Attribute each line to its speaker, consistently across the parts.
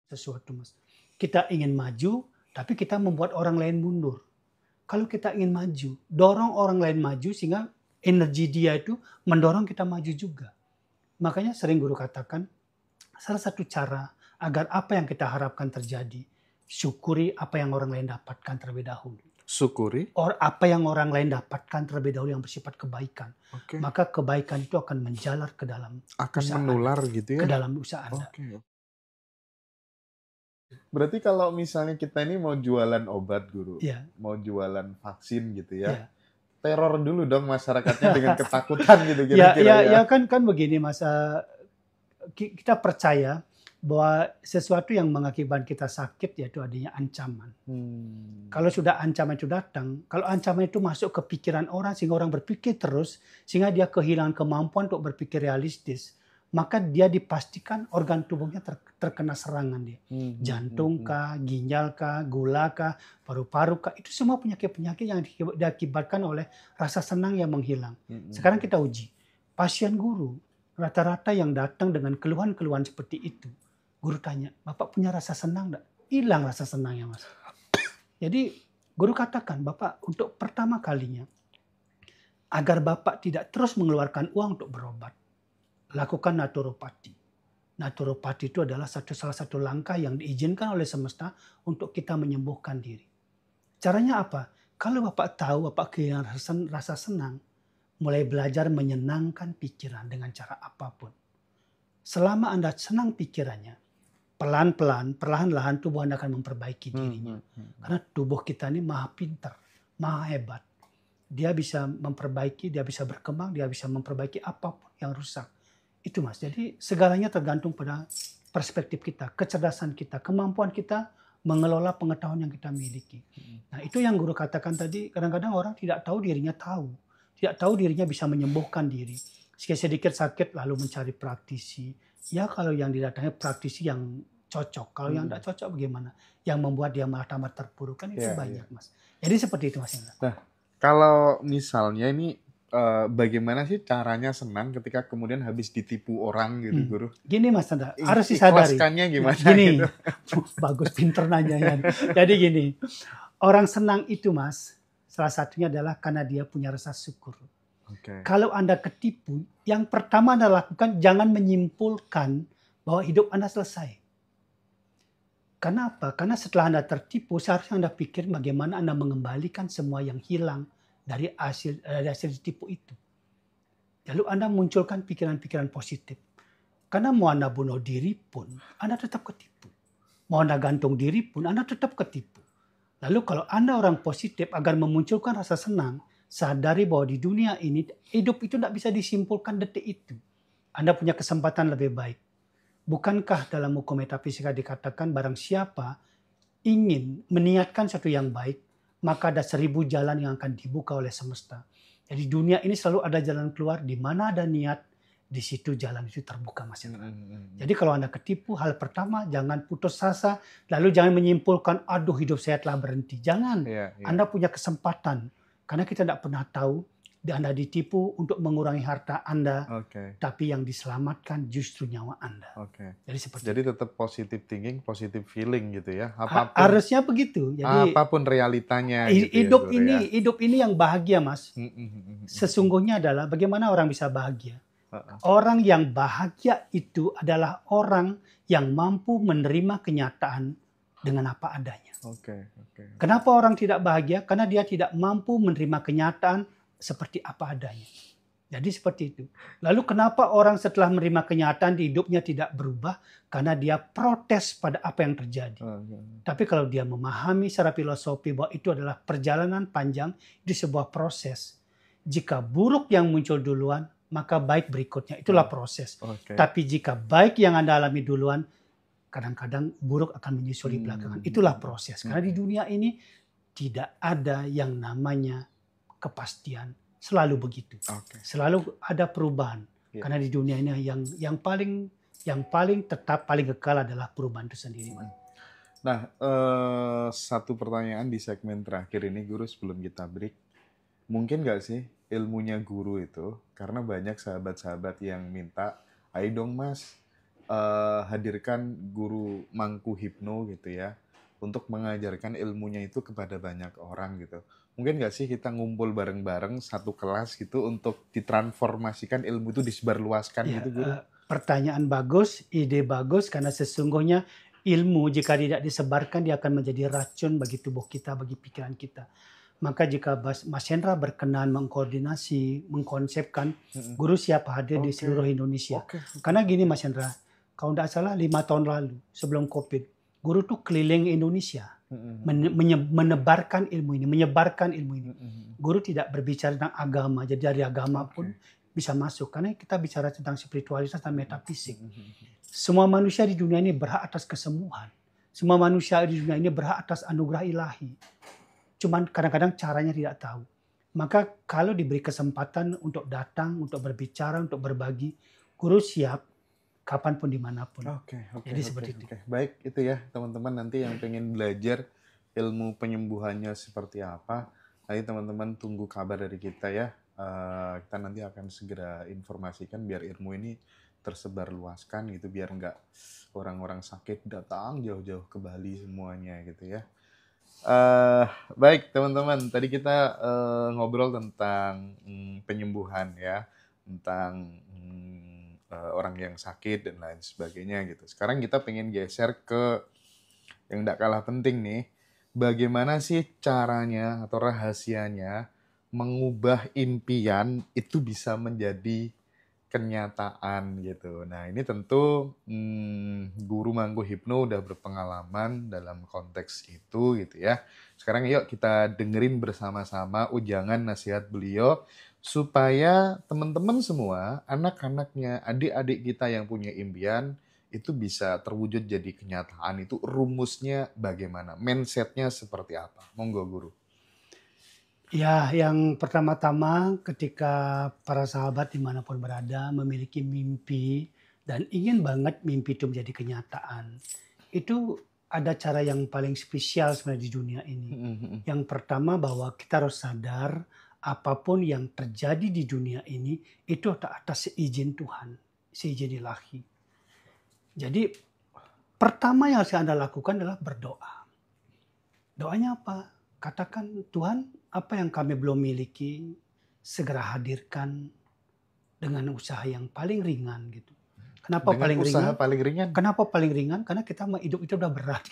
Speaker 1: sesuatu, Mas. Kita ingin maju, tapi kita membuat orang lain mundur. Kalau kita ingin maju, dorong orang lain maju sehingga energi dia itu mendorong kita maju juga. Makanya sering guru katakan, salah satu cara agar apa yang kita harapkan terjadi, syukuri apa yang orang lain dapatkan terlebih dahulu.
Speaker 2: Syukuri?
Speaker 1: Apa yang orang lain dapatkan terlebih dahulu yang bersifat kebaikan.
Speaker 2: Oke.
Speaker 1: Maka kebaikan itu akan menjalar ke dalam
Speaker 2: Akan
Speaker 1: usaha
Speaker 2: menular
Speaker 1: Anda,
Speaker 2: gitu ya?
Speaker 1: ke dalam usaha Anda.
Speaker 2: Oke. Berarti kalau misalnya kita ini mau jualan obat, Guru,
Speaker 1: Iya,
Speaker 2: mau jualan vaksin gitu
Speaker 1: iya.
Speaker 2: ya, teror dulu dong masyarakatnya dengan ketakutan gitu
Speaker 1: Ya,
Speaker 2: kira-kira ya.
Speaker 1: kan begini, Mas. Kita percaya bahwa sesuatu yang mengakibatkan kita sakit yaitu adanya ancaman. Kalau sudah ancaman itu datang, kalau ancaman itu masuk ke pikiran orang sehingga orang berpikir terus, sehingga dia kehilangan kemampuan untuk berpikir realistis, maka dia dipastikan organ tubuhnya terkena serangan dia. Jantung kah, ginjal kah, gula kah, paru-paru kah, itu semua penyakit-penyakit yang diakibatkan oleh rasa senang yang menghilang. Sekarang kita uji. Pasien guru, rata-rata yang datang dengan keluhan-keluhan seperti itu, guru tanya, Bapak punya rasa senang enggak? Hilang rasa senangnya, Mas. Jadi guru katakan, Bapak untuk pertama kalinya, agar Bapak tidak terus mengeluarkan uang untuk berobat, lakukan naturopati. Naturopati itu adalah salah satu langkah yang diizinkan oleh semesta untuk kita menyembuhkan diri. Caranya apa? Kalau Bapak tahu Bapak kehilangan rasa senang, mulai belajar menyenangkan pikiran dengan cara apapun. Selama Anda senang pikirannya, pelan-pelan, perlahan-lahan tubuh Anda akan memperbaiki dirinya. Karena tubuh kita ini maha pintar, maha hebat. Dia bisa memperbaiki, dia bisa berkembang, dia bisa memperbaiki apapun yang rusak. Itu, Mas. Jadi segalanya tergantung pada perspektif kita, kecerdasan kita, kemampuan kita mengelola pengetahuan yang kita miliki. Nah, itu yang guru katakan tadi, kadang-kadang orang tidak tahu dirinya tahu. Tidak tahu dirinya bisa menyembuhkan diri. Sedikit sakit lalu mencari praktisi. Ya kalau yang didatangi praktisi yang cocok. Kalau yang tidak cocok bagaimana? Yang membuat dia malah tambah terpuruk, kan itu banyak, Mas. Jadi seperti itu, Mas Indra.
Speaker 2: Nah, kalau misalnya ini bagaimana sih caranya senang ketika kemudian habis ditipu orang gitu, Guru?
Speaker 1: Gini, Mas Indra, harus disadari.
Speaker 2: Ikhlaskannya gimana
Speaker 1: Gini,
Speaker 2: gitu?
Speaker 1: bagus, pinter nanya. Jadi gini, orang senang itu, Mas, salah satunya adalah karena dia punya rasa syukur. Kalau Anda ketipu, yang pertama Anda lakukan jangan menyimpulkan bahwa hidup Anda selesai. Kenapa? Karena setelah Anda tertipu, seharusnya Anda pikir bagaimana Anda mengembalikan semua yang hilang dari hasil tipu itu. Lalu Anda munculkan pikiran-pikiran positif. Karena mau Anda bunuh diri pun, Anda tetap ketipu. Mau Anda gantung diri pun, Anda tetap ketipu. Lalu kalau Anda orang positif agar memunculkan rasa senang, sadari bahwa di dunia ini hidup itu tidak bisa disimpulkan detik itu. Anda punya kesempatan lebih baik. Bukankah dalam hukum metafisika dikatakan barang siapa ingin meniatkan sesuatu yang baik, maka ada 1000 jalan yang akan dibuka oleh semesta. Jadi dunia ini selalu ada jalan keluar, di mana ada niat, di situ jalan itu terbuka, Mas Indra. Jadi kalau Anda ketipu, hal pertama jangan putus asa, lalu jangan menyimpulkan, aduh hidup saya telah berhenti. Jangan, Anda punya kesempatan. Karena kita tidak pernah tahu, Anda ditipu untuk mengurangi harta Anda, tapi yang diselamatkan justru nyawa Anda. Jadi seperti
Speaker 2: Jadi tetap positive thinking, positive feeling gitu ya.
Speaker 1: harusnya begitu. Jadi
Speaker 2: apapun realitanya.
Speaker 1: Hidup
Speaker 2: gitu ya,
Speaker 1: hidup ini yang bahagia, Mas. Sesungguhnya adalah bagaimana orang bisa bahagia. Orang yang bahagia itu adalah orang yang mampu menerima kenyataan dengan apa adanya. Kenapa orang tidak bahagia? Karena dia tidak mampu menerima kenyataan seperti apa adanya. Jadi seperti itu. Lalu kenapa orang setelah menerima kenyataan di hidupnya tidak berubah? Karena dia protes pada apa yang terjadi. Tapi kalau dia memahami secara filosofi bahwa itu adalah perjalanan panjang, itu sebuah proses. Jika buruk yang muncul duluan, maka baik berikutnya. Itulah proses. Tapi jika baik yang Anda alami duluan, kadang-kadang buruk akan menyusul di belakangan. Itulah proses. Karena di dunia ini tidak ada yang namanya kepastian. Selalu begitu. Selalu ada perubahan. Karena di dunia ini yang paling tetap, paling kekal adalah perubahan itu sendiri.
Speaker 2: Nah, satu pertanyaan di segmen terakhir ini, Guru, sebelum kita break. Mungkin nggak sih ilmunya Guru itu, karena banyak sahabat-sahabat yang minta, ayo dong Mas, hadirkan guru Mangku Hipno gitu ya, untuk mengajarkan ilmunya itu kepada banyak orang gitu. Mungkin nggak sih kita ngumpul bareng-bareng satu kelas gitu untuk ditransformasikan ilmu itu disebarluaskan
Speaker 1: Ya,
Speaker 2: gitu, Guru?
Speaker 1: pertanyaan bagus, ide bagus, karena sesungguhnya ilmu jika tidak disebarkan dia akan menjadi racun bagi tubuh kita, bagi pikiran kita. Maka jika Mas Hendra berkenan mengkoordinasi, mengkonsepkan,
Speaker 2: Mm-mm.
Speaker 1: guru siap hadir di
Speaker 2: Oke,
Speaker 1: seluruh Indonesia.
Speaker 2: oke.
Speaker 1: Karena gini Mas Hendra, kalau tidak salah 5 tahun lalu sebelum COVID, guru tuh keliling Indonesia
Speaker 2: Mm-mm.
Speaker 1: menebarkan ilmu ini, menyebarkan ilmu ini.
Speaker 2: Mm-mm.
Speaker 1: Guru tidak berbicara tentang agama, jadi dari agama pun
Speaker 2: Oke.
Speaker 1: bisa masuk. Karena kita bicara tentang spiritualitas dan metafisik.
Speaker 2: Mm-mm.
Speaker 1: Semua manusia di dunia ini berhak atas kesembuhan. Semua manusia di dunia ini berhak atas anugerah ilahi. Cuman kadang-kadang caranya tidak tahu. Maka kalau diberi kesempatan untuk datang, untuk berbicara, untuk berbagi, guru siap kapanpun dimanapun.
Speaker 2: Oke.
Speaker 1: Jadi seperti itu.
Speaker 2: Baik, itu ya teman-teman, nanti yang pengen belajar ilmu penyembuhannya seperti apa, nanti teman-teman tunggu kabar dari kita ya. Kita nanti akan segera informasikan biar ilmu ini tersebar luaskan gitu, biar nggak orang-orang sakit datang jauh-jauh ke Bali semuanya gitu ya. Baik teman-teman, tadi kita ngobrol tentang penyembuhan ya, tentang orang yang sakit dan lain sebagainya gitu. Sekarang kita pengen geser ke yang tidak kalah penting nih, bagaimana sih caranya atau rahasianya mengubah impian itu bisa menjadi kenyataan gitu. Nah ini tentu guru Mangku Hipno udah berpengalaman dalam konteks itu gitu ya. Sekarang yuk kita dengerin bersama-sama ujangan nasihat beliau supaya teman-teman semua, anak-anaknya, adik-adik kita yang punya impian itu bisa terwujud jadi kenyataan. Itu rumusnya bagaimana? Mindsetnya seperti apa? Monggo guru.
Speaker 1: Ya, yang pertama-tama ketika para sahabat dimanapun berada memiliki mimpi dan ingin banget mimpi itu menjadi kenyataan. Itu ada cara yang paling spesial sebenarnya di dunia ini. Yang pertama bahwa kita harus sadar apapun yang terjadi di dunia ini itu atas seizin Tuhan, seizin ilahi. Jadi pertama yang harus Anda lakukan adalah berdoa. Doanya apa? Katakan, Tuhan, apa yang kami belum miliki, segera hadirkan dengan usaha yang paling ringan gitu. Kenapa
Speaker 2: Dengan
Speaker 1: paling
Speaker 2: usaha
Speaker 1: ringan?
Speaker 2: paling ringan?
Speaker 1: Kenapa paling ringan? Karena kita hidup itu udah berat.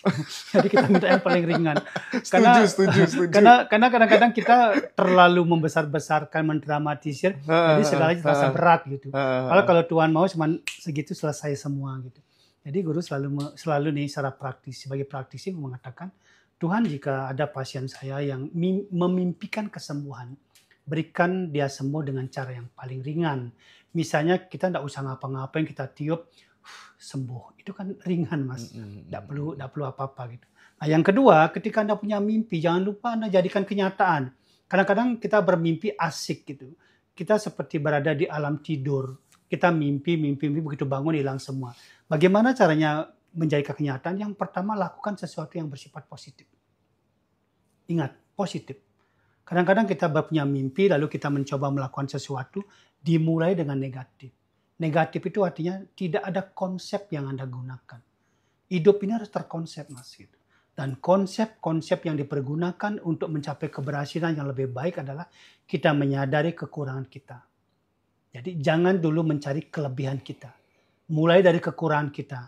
Speaker 1: Jadi kita minta yang paling ringan.
Speaker 2: Setuju.
Speaker 1: Karena kadang-kadang kita terlalu membesar-besarkan, mendramatisir, jadi segalanya terasa berat gitu. Kalau Tuhan mau cuma segitu selesai semua gitu. Jadi guru selalu nih secara praktis, sebagai praktisi mengatakan, Tuhan jika ada pasien saya yang memimpikan kesembuhan, berikan dia sembuh dengan cara yang paling ringan. Misalnya kita tidak usah ngapa-ngapain, kita tiup, sembuh. Itu kan ringan Mas, tidak perlu apa-apa gitu. Nah yang kedua, ketika Anda punya mimpi, jangan lupa Anda jadikan kenyataan. Kadang-kadang kita bermimpi asik gitu. Kita seperti berada di alam tidur. Kita mimpi, begitu bangun hilang semua. Bagaimana caranya menjadi kenyataan? Yang pertama, lakukan sesuatu yang bersifat positif. Ingat, positif. Kadang-kadang kita punya mimpi, lalu kita mencoba melakukan sesuatu, dimulai dengan negatif. Negatif itu artinya tidak ada konsep yang Anda gunakan. Hidup ini harus terkonsep, Mas. Gitu. Dan konsep-konsep yang dipergunakan untuk mencapai keberhasilan yang lebih baik adalah kita menyadari kekurangan kita. Jadi jangan dulu mencari kelebihan kita. Mulai dari kekurangan kita.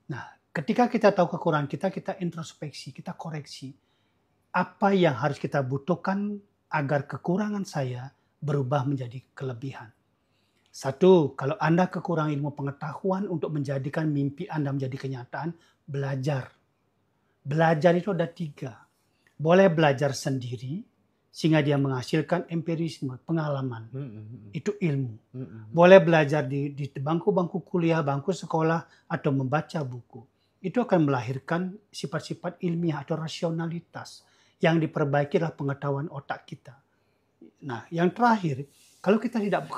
Speaker 1: Nah, ketika kita tahu kekurangan kita, kita introspeksi, kita koreksi. Apa yang harus kita butuhkan agar kekurangan saya berubah menjadi kelebihan. Satu, kalau Anda kekurangan ilmu pengetahuan untuk menjadikan mimpi Anda menjadi kenyataan, belajar. Belajar itu ada 3. Boleh belajar sendiri, sehingga dia menghasilkan empirisme, pengalaman. Itu ilmu. Boleh belajar di bangku-bangku kuliah, bangku sekolah, atau membaca buku. Itu akan melahirkan sifat-sifat ilmiah atau rasionalitas. Yang diperbaiki adalah pengetahuan otak kita. Nah, yang terakhir, kalau kita tidak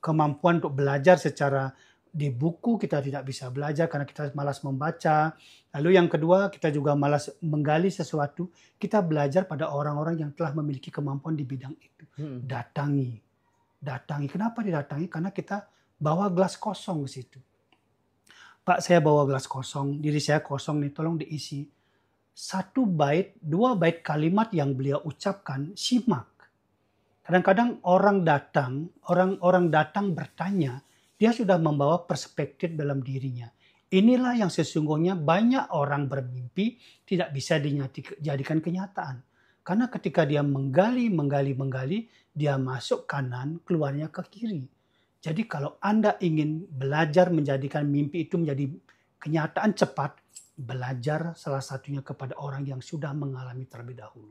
Speaker 1: kemampuan untuk belajar secara di buku, kita tidak bisa belajar karena kita malas membaca. Lalu yang kedua, kita juga malas menggali sesuatu. Kita belajar pada orang-orang yang telah memiliki kemampuan di bidang itu. Datangi. Kenapa didatangi? Karena kita bawa gelas kosong ke situ. Pak, saya bawa gelas kosong, diri saya kosong nih, tolong diisi. 1 bait, 2 bait kalimat yang beliau ucapkan, simak. Kadang-kadang orang datang bertanya, dia sudah membawa perspektif dalam dirinya. Inilah yang sesungguhnya banyak orang bermimpi tidak bisa dijadikan kenyataan. Karena ketika dia menggali, dia masuk kanan, keluarnya ke kiri. Jadi kalau Anda ingin belajar menjadikan mimpi itu menjadi kenyataan cepat, belajar salah satunya kepada orang yang sudah mengalami terlebih dahulu.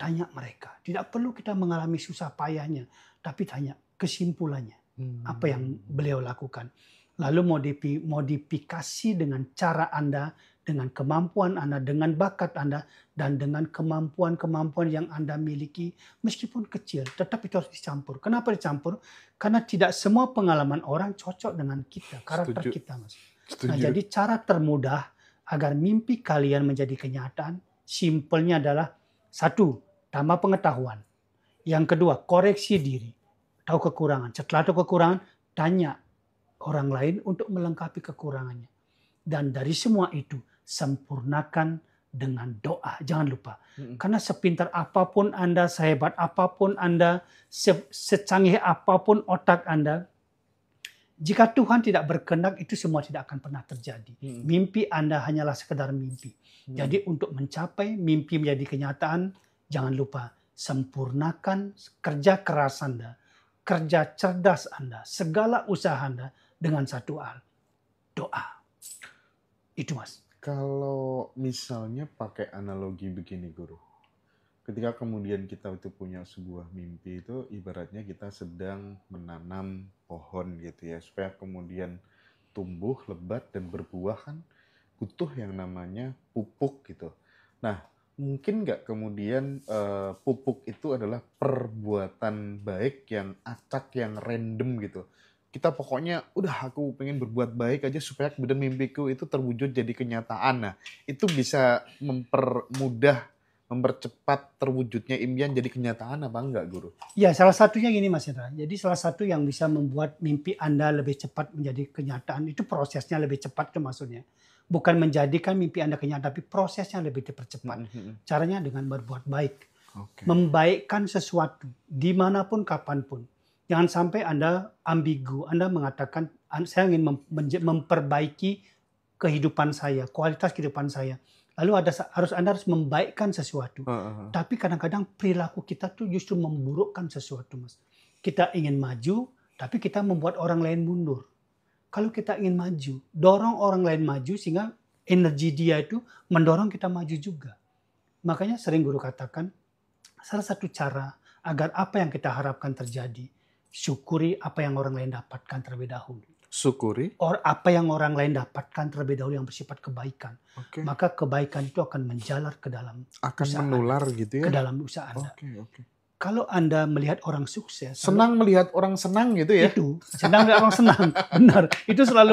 Speaker 1: Tanya mereka. Tidak perlu kita mengalami susah payahnya, tapi tanya kesimpulannya. Apa yang beliau lakukan. Lalu modifikasi dengan cara Anda, dengan kemampuan Anda, dengan bakat Anda, dan dengan kemampuan-kemampuan yang Anda miliki, meskipun kecil, tetap itu harus dicampur. Kenapa dicampur? Karena tidak semua pengalaman orang cocok dengan kita, karakter kita, Mas. Nah, jadi cara termudah agar mimpi kalian menjadi kenyataan, simpelnya adalah 1, tambah pengetahuan. Yang kedua, koreksi diri. Tahu kekurangan. Setelah tahu kekurangan, tanya orang lain untuk melengkapi kekurangannya. Dan dari semua itu, sempurnakan dengan doa. Jangan lupa. Karena sepintar apapun Anda, sehebat apapun Anda, secanggih apapun otak Anda, jika Tuhan tidak berkehendak, itu semua tidak akan pernah terjadi. Mimpi Anda hanyalah sekedar mimpi. Jadi untuk mencapai mimpi menjadi kenyataan, jangan lupa sempurnakan kerja keras Anda, kerja cerdas Anda, segala usaha Anda dengan satu hal, doa. Itu, Mas.
Speaker 2: Kalau misalnya pakai analogi begini, Guru. Ketika kemudian kita itu punya sebuah mimpi, itu ibaratnya kita sedang menanam pohon gitu ya, supaya kemudian tumbuh, lebat, dan berbuah kan butuh yang namanya pupuk gitu. Nah, mungkin nggak kemudian pupuk itu adalah perbuatan baik yang acak, yang random gitu. Kita pokoknya udah aku pengen berbuat baik aja supaya kemudian mimpiku itu terwujud jadi kenyataan. Nah, itu bisa mempermudah, mempercepat terwujudnya impian jadi kenyataan apa enggak, Guru?
Speaker 1: Ya, salah satunya gini, Mas Indra. Jadi salah satu yang bisa membuat mimpi Anda lebih cepat menjadi kenyataan, itu prosesnya lebih cepat itu maksudnya. Bukan menjadikan mimpi Anda kenyataan, tapi prosesnya lebih dipercepat. Caranya dengan berbuat baik. Membaikkan sesuatu, dimanapun, kapanpun. Jangan sampai Anda ambigu, Anda mengatakan, saya ingin memperbaiki kehidupan saya, kualitas kehidupan saya. Lalu Anda harus membaikkan sesuatu. Tapi kadang-kadang perilaku kita tuh justru memburukkan sesuatu, Mas. Kita ingin maju, tapi kita membuat orang lain mundur. Kalau kita ingin maju, dorong orang lain maju sehingga energi dia itu mendorong kita maju juga. Makanya sering Guru katakan, salah satu cara agar apa yang kita harapkan terjadi, syukuri apa yang orang lain dapatkan terlebih dahulu.
Speaker 2: Syukuri?
Speaker 1: Apa yang orang lain dapatkan terlebih dahulu yang bersifat kebaikan. Maka kebaikan itu akan menjalar ke dalam usaha
Speaker 2: menular
Speaker 1: Anda,
Speaker 2: gitu ya?
Speaker 1: ke dalam usaha Anda. Kalau Anda melihat orang sukses,
Speaker 2: senang melihat orang senang gitu ya?
Speaker 1: Itu, senang melihat orang senang, benar. Itu selalu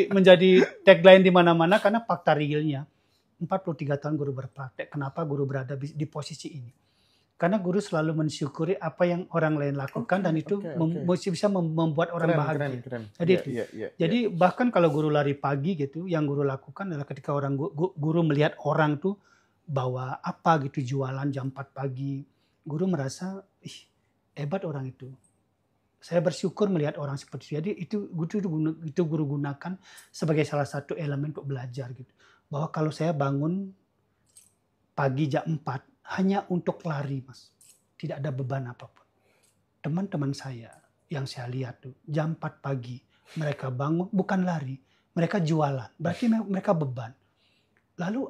Speaker 1: menjadi tagline di mana-mana karena fakta realnya. 43 tahun Guru berpraktek, kenapa Guru berada di posisi ini? Karena Guru selalu mensyukuri apa yang orang lain lakukan dan itu bisa membuat orang bahagia. Jadi bahkan kalau Guru lari pagi gitu, yang Guru lakukan adalah ketika Guru melihat orang tuh bawa apa gitu jualan jam 4 pagi, Guru merasa hebat orang itu. Saya bersyukur melihat orang seperti itu. Jadi itu Guru gunakan sebagai salah satu elemen untuk belajar gitu. Bahwa kalau saya bangun pagi jam 4 hanya untuk lari, Mas. Tidak ada beban apapun. Teman-teman saya yang saya lihat tuh jam 4 pagi mereka bangun bukan lari, mereka jualan. Berarti mereka beban. Lalu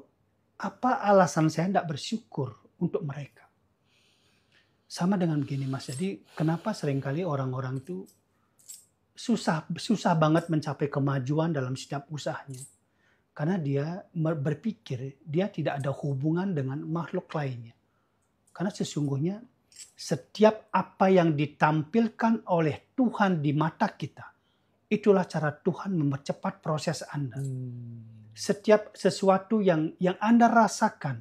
Speaker 1: apa alasan saya tidak bersyukur untuk mereka? Sama dengan begini, Mas. Jadi kenapa seringkali orang-orang itu susah banget mencapai kemajuan dalam setiap usahanya? Karena dia berpikir dia tidak ada hubungan dengan makhluk lainnya. Karena sesungguhnya setiap apa yang ditampilkan oleh Tuhan di mata kita, itulah cara Tuhan mempercepat proses Anda. Setiap sesuatu yang Anda rasakan,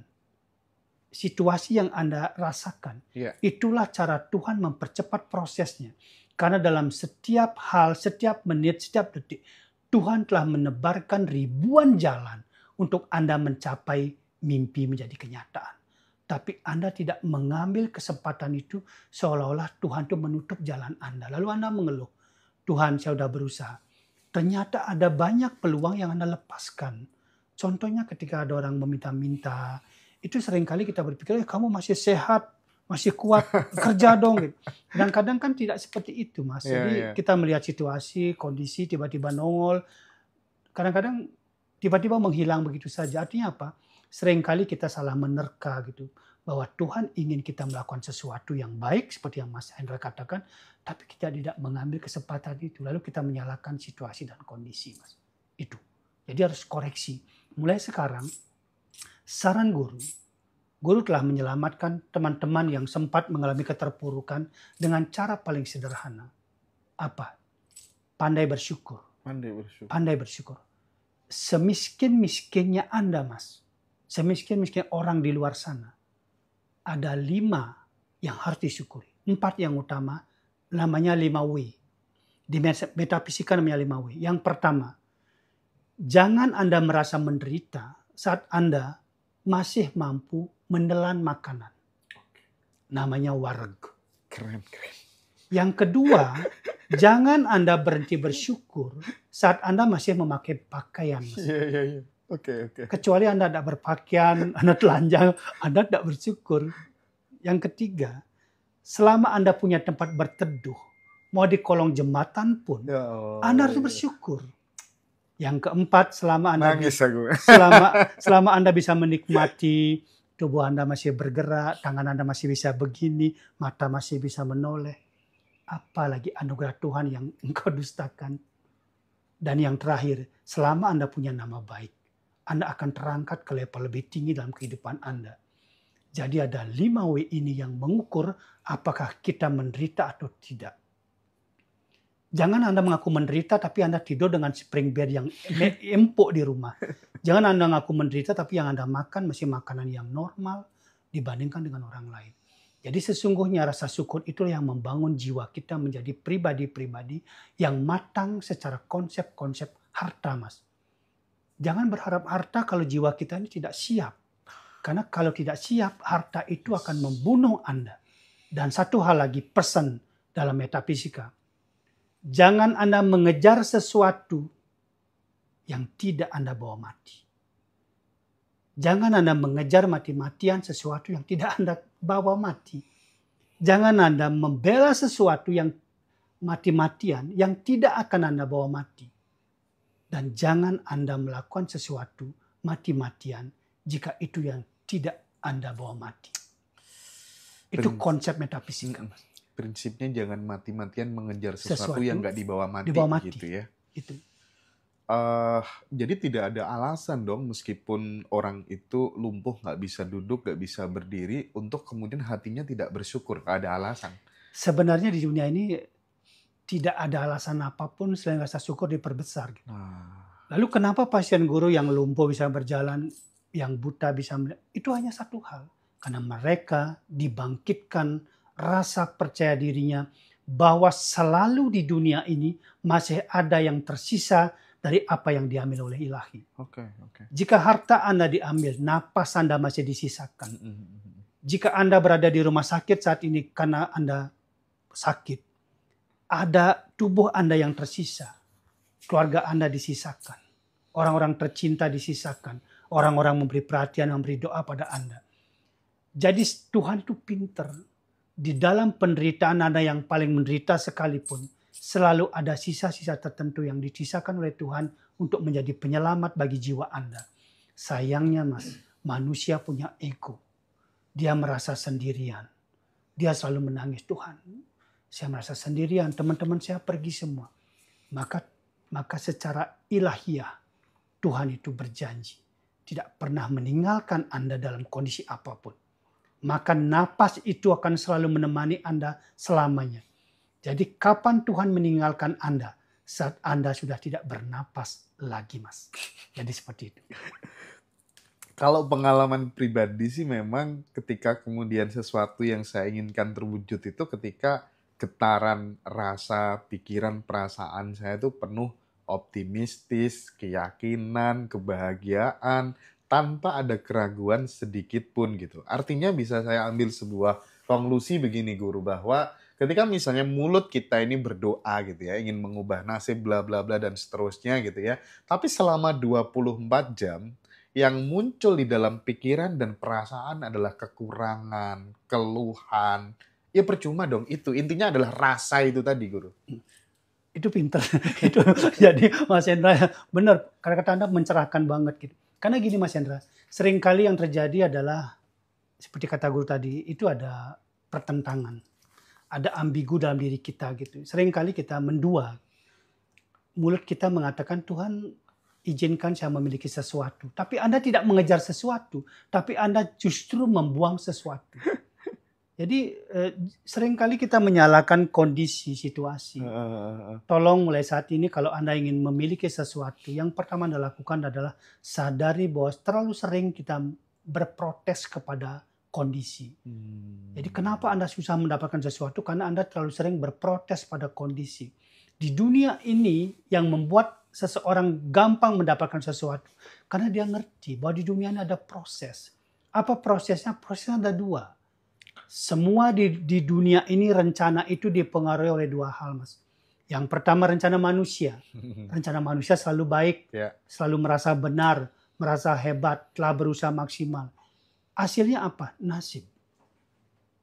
Speaker 1: situasi yang Anda rasakan, itulah cara Tuhan mempercepat prosesnya. Karena dalam setiap hal, setiap menit, setiap detik, Tuhan telah menebarkan ribuan jalan untuk Anda mencapai mimpi menjadi kenyataan. Tapi Anda tidak mengambil kesempatan itu, seolah-olah Tuhan itu menutup jalan Anda. Lalu Anda mengeluh, Tuhan saya sudah berusaha. Ternyata ada banyak peluang yang Anda lepaskan. Contohnya ketika ada orang meminta-minta, itu seringkali kita berpikir, kamu masih sehat, masih kuat, kerja dong. Dan kadang kan tidak seperti itu, Mas. Jadi kita melihat situasi, kondisi, tiba-tiba nongol. Kadang-kadang tiba-tiba menghilang begitu saja. Artinya apa? Seringkali kita salah menerka gitu. Bahwa Tuhan ingin kita melakukan sesuatu yang baik, seperti yang Mas Hendra katakan, tapi kita tidak mengambil kesempatan itu. Lalu kita menyalahkan situasi dan kondisi, Mas. Itu. Jadi harus koreksi. Mulai sekarang, saran guru telah menyelamatkan teman-teman yang sempat mengalami keterpurukan dengan cara paling sederhana. Apa? Pandai bersyukur. Pandai bersyukur. Semiskin-miskinnya Anda, Mas. Semiskin-miskin orang di luar sana. Ada 5 yang harus disyukuri. 4 yang utama, namanya 5W. Di metafisika namanya 5W. Yang pertama, jangan Anda merasa menderita saat Anda masih mampu menelan makanan. Namanya wareg.
Speaker 2: Keren.
Speaker 1: Yang kedua, jangan Anda berhenti bersyukur saat Anda masih memakai pakaian.
Speaker 2: Iya. Oke.
Speaker 1: Kecuali Anda tidak berpakaian, Anda telanjang, Anda tidak bersyukur. Yang ketiga, selama Anda punya tempat berteduh, mau di kolong jembatan pun, Anda harus bersyukur. Yang keempat, selama Anda bisa menikmati tubuh Anda masih bergerak, tangan Anda masih bisa begini, mata masih bisa menoleh. Apalagi anugerah Tuhan yang engkau dustakan. Dan yang terakhir, selama Anda punya nama baik, Anda akan terangkat ke level lebih tinggi dalam kehidupan Anda. Jadi ada 5W ini yang mengukur apakah kita menderita atau tidak. Jangan Anda mengaku menderita tapi Anda tidur dengan spring bed yang empuk di rumah. Jangan Anda mengaku menderita tapi yang Anda makan masih makanan yang normal dibandingkan dengan orang lain. Jadi sesungguhnya rasa syukur itu yang membangun jiwa kita menjadi pribadi-pribadi yang matang secara konsep-konsep harta, Mas. Jangan berharap harta kalau jiwa kita ini tidak siap. Karena kalau tidak siap, harta itu akan membunuh Anda. Dan satu hal lagi, pesan dalam metafisika. Jangan Anda mengejar sesuatu yang tidak Anda bawa mati. Jangan Anda mengejar mati-matian sesuatu yang tidak Anda bawa mati. Jangan Anda membela sesuatu yang mati-matian yang tidak akan Anda bawa mati. Dan jangan Anda melakukan sesuatu mati-matian jika itu yang tidak Anda bawa mati. Itu konsep metafisika.
Speaker 2: Prinsipnya jangan mati-matian mengejar sesuatu yang nggak dibawa mati. Gitu ya.
Speaker 1: Itu.
Speaker 2: Jadi tidak ada alasan dong meskipun orang itu lumpuh, nggak bisa duduk, nggak bisa berdiri, untuk kemudian hatinya tidak bersyukur. Nggak ada alasan.
Speaker 1: Sebenarnya di dunia ini tidak ada alasan apapun selain rasa syukur diperbesar. Gitu. Lalu kenapa pasien guru yang lumpuh bisa berjalan, yang buta bisa melihat? Itu hanya satu hal. Karena mereka dibangkitkan rasa percaya dirinya bahwa selalu di dunia ini masih ada yang tersisa dari apa yang diambil oleh ilahi. Jika harta Anda diambil, napas Anda masih disisakan. Jika Anda berada di rumah sakit saat ini karena Anda sakit, ada tubuh Anda yang tersisa. Keluarga Anda disisakan. Orang-orang tercinta disisakan. Orang-orang memberi perhatian, memberi doa pada Anda. Jadi Tuhan itu pinter. Di dalam penderitaan Anda yang paling menderita sekalipun, selalu ada sisa-sisa tertentu yang disisakan oleh Tuhan untuk menjadi penyelamat bagi jiwa Anda. Sayangnya Mas, manusia punya ego. Dia merasa sendirian. Dia selalu menangis, Tuhan, saya merasa sendirian, teman-teman saya pergi semua. Maka secara ilahiyah Tuhan itu berjanji tidak pernah meninggalkan Anda dalam kondisi apapun. Maka napas itu akan selalu menemani Anda selamanya. Jadi kapan Tuhan meninggalkan Anda? Saat Anda sudah tidak bernapas lagi, Mas. Jadi seperti itu.
Speaker 2: Kalau pengalaman pribadi sih memang ketika kemudian sesuatu yang saya inginkan terwujud itu ketika getaran rasa, pikiran, perasaan saya itu penuh optimistis, keyakinan, kebahagiaan, tanpa ada keraguan sedikit pun gitu. Artinya bisa saya ambil sebuah konklusi begini guru, bahwa ketika misalnya mulut kita ini berdoa gitu ya, ingin mengubah nasib bla bla bla dan seterusnya gitu ya, tapi selama 24 jam yang muncul di dalam pikiran dan perasaan adalah kekurangan, keluhan, ya percuma dong itu. Intinya adalah rasa itu tadi guru.
Speaker 1: Itu pinter. Itu jadi Mas Hendra benar, kata-kata Anda mencerahkan banget gitu. Karena gini Mas Hendra, seringkali yang terjadi adalah seperti kata guru tadi, itu ada pertentangan. Ada ambigu dalam diri kita gitu. Seringkali kita mendua. Mulut kita mengatakan Tuhan izinkan saya memiliki sesuatu. Tapi Anda tidak mengejar sesuatu, tapi Anda justru membuang sesuatu. Jadi seringkali kita menyalahkan kondisi, situasi. Tolong mulai saat ini kalau Anda ingin memiliki sesuatu, yang pertama Anda lakukan adalah sadari bahwa terlalu sering kita berprotes kepada kondisi. Jadi kenapa Anda susah mendapatkan sesuatu? Karena Anda terlalu sering berprotes pada kondisi. Di dunia ini yang membuat seseorang gampang mendapatkan sesuatu, karena dia ngerti bahwa di dunia ini ada proses. Apa prosesnya? Prosesnya ada dua. Semua di dunia ini rencana itu dipengaruhi oleh dua hal, Mas. Yang pertama rencana manusia. Rencana manusia selalu baik, selalu merasa benar, merasa hebat, telah berusaha maksimal. Hasilnya apa? Nasib.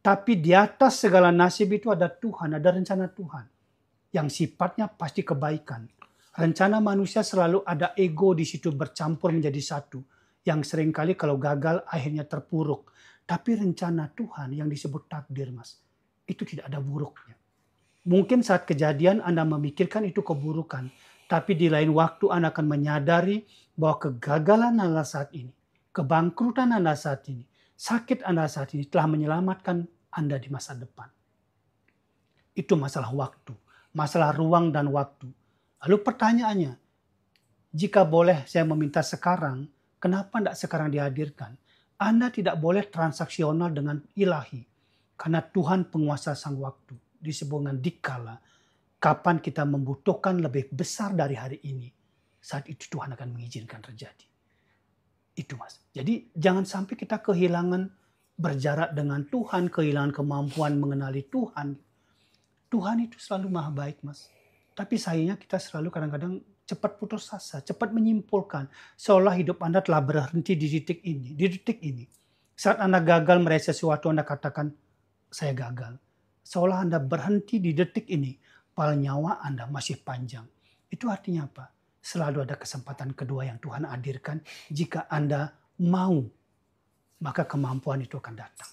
Speaker 1: Tapi di atas segala nasib itu ada Tuhan, ada rencana Tuhan. Yang sifatnya pasti kebaikan. Rencana manusia selalu ada ego di situ bercampur menjadi satu. Yang seringkali kalau gagal akhirnya terpuruk. Tapi rencana Tuhan yang disebut takdir, Mas, itu tidak ada buruknya. Mungkin saat kejadian Anda memikirkan itu keburukan. Tapi di lain waktu Anda akan menyadari bahwa kegagalan Anda saat ini, kebangkrutan Anda saat ini, sakit Anda saat ini telah menyelamatkan Anda di masa depan. Itu masalah waktu. Masalah ruang dan waktu. Lalu pertanyaannya, jika boleh saya meminta sekarang, kenapa tidak sekarang dihadirkan? Anda tidak boleh transaksional dengan ilahi. Karena Tuhan penguasa sang waktu. Disebut dengan dikala. Kapan kita membutuhkan lebih besar dari hari ini. Saat itu Tuhan akan mengizinkan terjadi. Itu Mas. Jadi jangan sampai kita kehilangan berjarak dengan Tuhan. Kehilangan kemampuan mengenali Tuhan. Tuhan itu selalu maha baik Mas. Tapi sayangnya kita selalu kadang-kadang cepat putus asa, cepat menyimpulkan. Seolah hidup Anda telah berhenti di detik ini. Di detik ini. Saat Anda gagal meraih sesuatu, Anda katakan, saya gagal. Seolah Anda berhenti di detik ini. Padahal nyawa Anda masih panjang. Itu artinya apa? Selalu ada kesempatan kedua yang Tuhan hadirkan. Jika Anda mau, maka kemampuan itu akan datang.